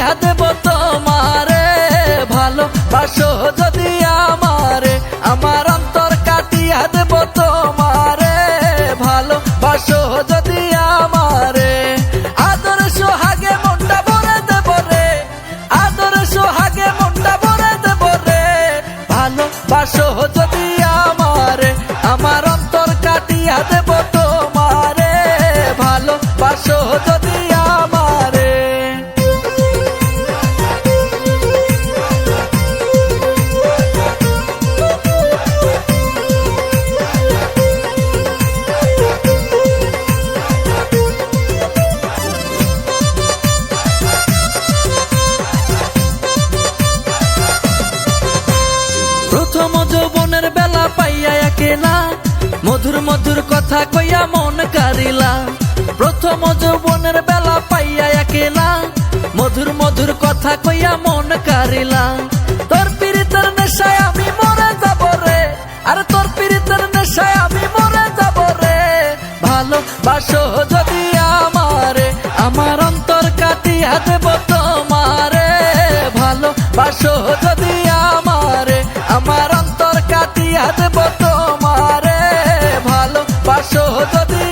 কাটিয়া দেব তোমারে, ভালোবাসো যদি আমারে, আমার অন্তর কাটিয়া দেব তোমারে, ভালোবাসো যদি আমারে। আদর সোহাগে মনটা ভরে দেব রে, আদর সোহাগে মনটা ভরে দেব রে, ভালোবাসো যদি আমারে, আমার অন্তর কাটিয়া দেব তোমারে, ভালোবাসো যদি আমারে। প্রথম যৌবনের বেলা পাইয়া একেলা, মধুর মধুর কথা কইয়া মন কারিলা। প্রথম যৌবনের বেলা পাইয়া একেলা, মধুর মধুর কথা কইয়া মন কারিলা। তোর পীড়িতের নেশায় আমি মরে যাব রে, আর তোর পীড়িতের নেশায় আমি মরে যাব রে, ভালোবাসো যদি আমারে, আমার অন্তর কাটিয়া দেব তোমারে, ভালোবাসো যদি আমারে, আমার অন্তর কাটিয়া দেব তোমারে, ভালোবাসো যদি